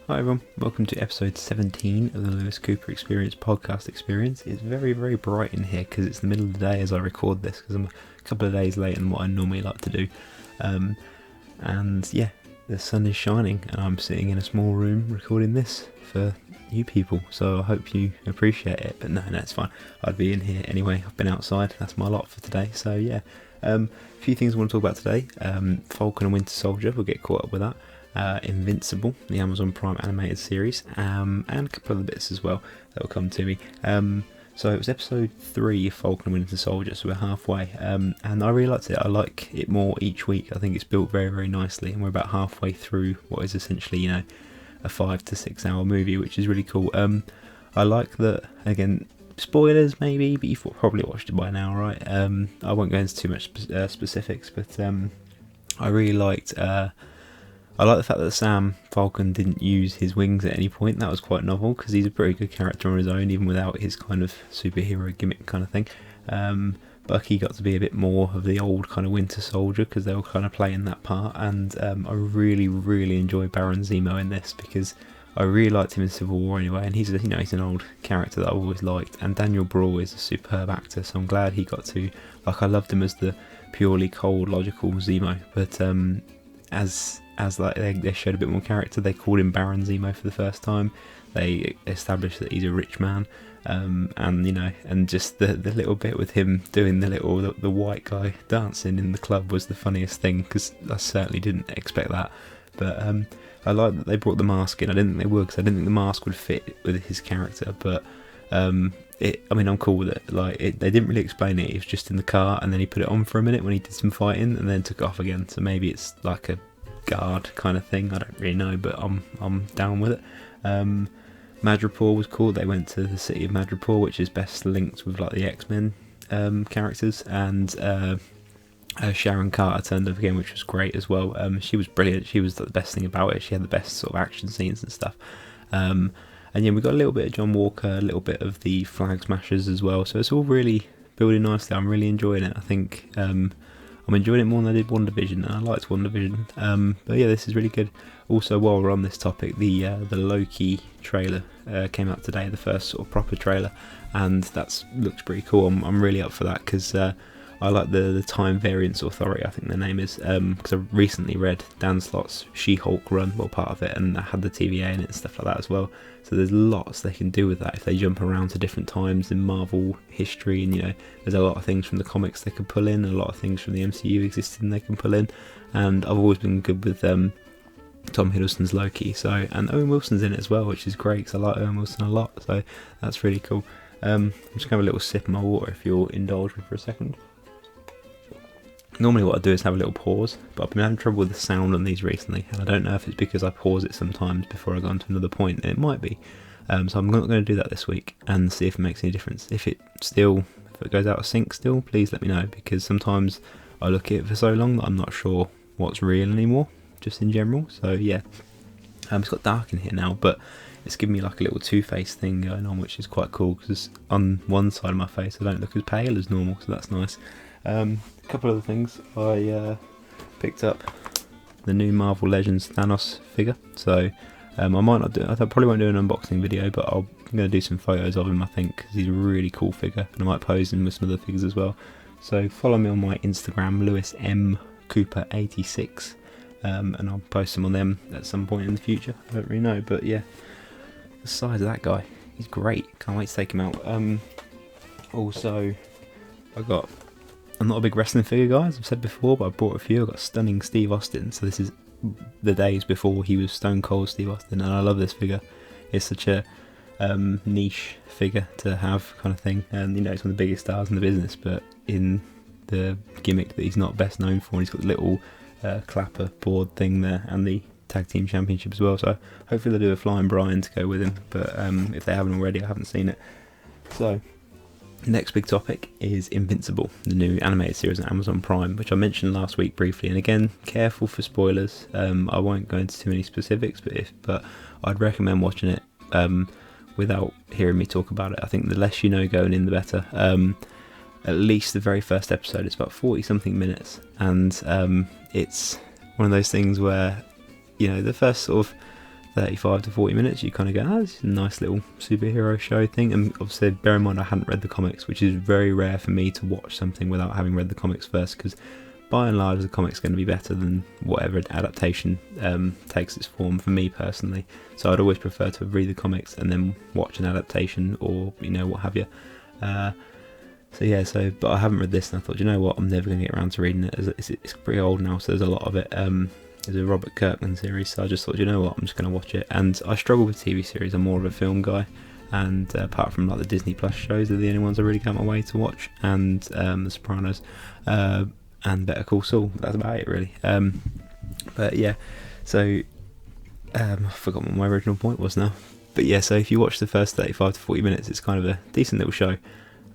Hi everyone, welcome to episode 17 of the Lewis Cooper Experience podcast experience. It's very, very bright in here because it's the middle of the day as I record this because I'm a couple of days later than what I normally like to do. And yeah, the sun is shining and I'm sitting in a small room recording this for you people, so I hope you appreciate it. But no, it's fine. I'd be in here anyway. I've been outside, that's my lot for today. So yeah, a few things I want to talk about today. Falcon and Winter Soldier, we'll get caught up with that. Invincible, the Amazon Prime animated series, and a couple of other bits as well that will come to me. So it was episode 3 of Falcon and Winter Soldier, so we're halfway, and I really liked it. I like it more each week. I think it's built very, very nicely, and we're about halfway through what is essentially, a 5 to 6 hour movie, which is really cool. I like that, again, spoilers maybe, but you've probably watched it by now, right? I won't go into too much specifics, but I really liked... I like the fact that Sam Falcon didn't use his wings at any point. That was quite novel because he's a pretty good character on his own, even without his kind of superhero gimmick kind of thing. Bucky got to be a bit more of the old kind of Winter Soldier because they were kind of playing that part. And I really, really enjoy Baron Zemo in this because I really liked him in Civil War anyway. And he's an old character that I've always liked. And Daniel Brawl is a superb actor, so I'm glad he got to. I loved him as the purely cold, logical Zemo, but as they showed a bit more character, they called him Baron Zemo for the first time. They established that he's a rich man, and just the little bit with him doing the white guy dancing in the club was the funniest thing because I certainly didn't expect that. But I like that they brought the mask in. I didn't think they would because I didn't think the mask would fit with his character, but I'm cool with it. They didn't really explain it. He was just in the car, and then he put it on for a minute when he did some fighting, and then took it off again. So maybe it's like a guard kind of thing. I don't really know, but I'm down with it. Madripoor was cool. They went to the city of Madripoor, which is best linked with like the X-Men characters, and Sharon Carter turned up again, which was great as well. She was brilliant. She was the best thing about it. She had the best sort of action scenes and stuff. And yeah, we got a little bit of John Walker, a little bit of the Flag Smashers as well. So it's all really building nicely. I'm really enjoying it. I think I'm enjoying it more than I did WandaVision, and I liked WandaVision. But yeah, this is really good. Also, while we're on this topic, the Loki trailer came out today, the first sort of proper trailer, and that looks pretty cool. I'm really up for that because I like the Time Variance Authority, I think their name is, because I recently read Dan Slott's She-Hulk run, well, part of it, and I had the TVA in it and stuff like that as well. So there's lots they can do with that if they jump around to different times in Marvel history, and there's a lot of things from the comics they can pull in, a lot of things from the MCU existing they can pull in, and I've always been good with Tom Hiddleston's Loki, and Owen Wilson's in it as well, which is great because I like Owen Wilson a lot, so that's really cool. I'm just going to have a little sip of my water if you'll indulge me for a second. Normally what I do is have a little pause, but I've been having trouble with the sound on these recently, and I don't know if it's because I pause it sometimes before I go on to another point, and it might be. So I'm not going to do that this week and see if it makes any difference. If it goes out of sync still, please let me know, because sometimes I look at it for so long that I'm not sure what's real anymore, just in general. So yeah, it's got dark in here now, but it's giving me like a little two-face thing going on, which is quite cool, because on one side of my face I don't look as pale as normal, so that's nice. A couple of other things. I picked up the new Marvel Legends Thanos figure, so I probably won't do an unboxing video, but I'm going to do some photos of him, I think, because he's a really cool figure, and I might pose him with some other figures as well. So follow me on my Instagram, Lewis M Cooper 86, and I'll post some on them at some point in the future. I don't really know, but yeah, the size of that guy, he's great. Can't wait to take him out. Also, I'm not a big wrestling figure guy, as I've said before, but I bought a few. I got stunning Steve Austin, so this is the days before he was Stone Cold Steve Austin, and I love this figure. It's such a niche figure to have, kind of thing, and he's one of the biggest stars in the business, but in the gimmick that he's not best known for, and he's got the little clapper board thing there, and the Tag Team Championship as well, so hopefully they'll do a Flying Brian to go with him, but if they haven't already, I haven't seen it. So the next big topic is Invincible, the new animated series on Amazon Prime, which I mentioned last week briefly, and again, careful for spoilers. I won't go into too many specifics, but I'd recommend watching it without hearing me talk about it. I think the less you know going in, the better. At least the very first episode, it's about 40 something minutes, and it's one of those things where the first sort of 35 to 40 minutes, you kind of go, oh, this is a nice little superhero show thing. And obviously, bear in mind, I hadn't read the comics, which is very rare for me to watch something without having read the comics first, because by and large, the comic's going to be better than whatever adaptation takes its form for me personally. So I'd always prefer to read the comics and then watch an adaptation, or what have you. But I haven't read this, and I thought, you know what, I'm never going to get around to reading it. It's pretty old now, so there's a lot of it. There's a Robert Kirkland series, so I just thought, you know what, I'm just going to watch it. And I struggle with TV series. I'm more of a film guy, and apart from like the Disney Plus shows, they're the only ones I really go my way to watch, and The Sopranos, and Better Call Saul. That's about it, really. But yeah, so I forgot what my original point was now. But yeah, so if you watch the first 35 to 40 minutes, it's kind of a decent little show,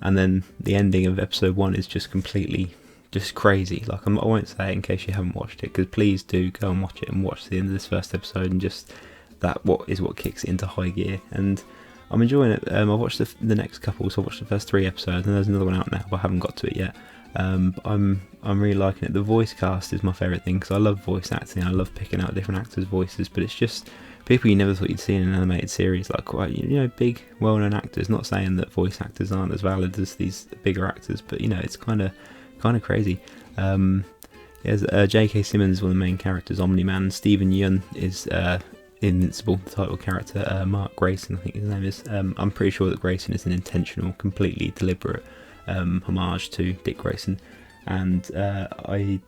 and then the ending of episode 1 is just completely just crazy. Like, I won't say it in case you haven't watched it, because please do go and watch it, and watch the end of this first episode, and just what kicks it into high gear. And I'm enjoying it. I watched the next couple, so I watched the first 3 episodes, and there's another one out now, but I haven't got to it yet. I'm really liking it. The voice cast is my favourite thing, because I love voice acting. I love picking out different actors' voices, but it's just people you never thought you'd see in an animated series, like quite big, well-known actors. Not saying that voice actors aren't as valid as these bigger actors, but it's kind of crazy. J.K. Simmons is one of the main characters, Omni-Man. Stephen Yeun is Invincible, the title character. Mark Grayson, I think his name is. I'm pretty sure that Grayson is an intentional, completely deliberate homage to Dick Grayson, and I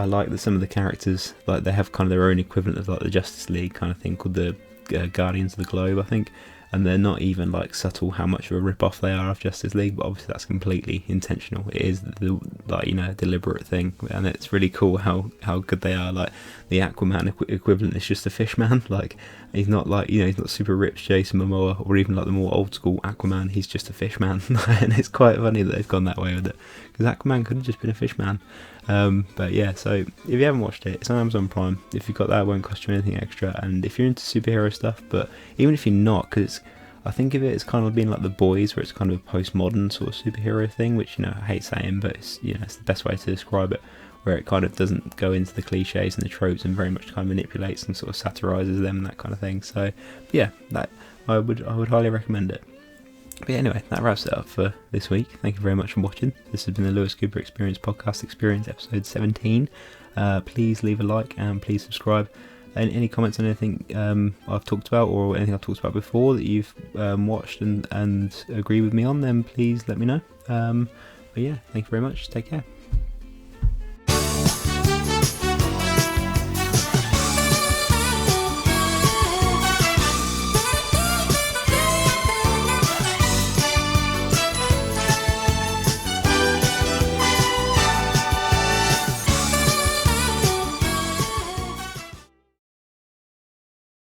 like that some of the characters, like, they have kind of their own equivalent of like the Justice League kind of thing, called the Guardians of the Globe, I think. And they're not even like subtle how much of a rip-off they are of Justice League, but obviously that's completely intentional. It is the deliberate thing, and it's really cool how good they are. Like, the Aquaman equivalent is just a fish man. Like, he's not like he's not super rich Jason Momoa, or even like the more old school Aquaman. He's just a fish man, and it's quite funny that they've gone that way with it, because Aquaman could have just been a fish man. But yeah, so if you haven't watched it, it's on Amazon Prime. If you've got that, it won't cost you anything extra. And if you're into superhero stuff, but even if you're not, because I think of it as kind of being like The Boys, where it's kind of a postmodern sort of superhero thing, which I hate saying, but it's it's the best way to describe it, where it kind of doesn't go into the cliches and the tropes, and very much kind of manipulates and sort of satirises them and that kind of thing. So yeah, that I would highly recommend it. But yeah, anyway, that wraps it up for this week. Thank you very much for watching. This has been the Lewis Cooper Experience Podcast Experience, episode 17. Please leave a like, and please subscribe. And any comments on anything I've talked about, or anything I've talked about before that you've watched and agree with me on, then please let me know. But yeah, thank you very much. Take care.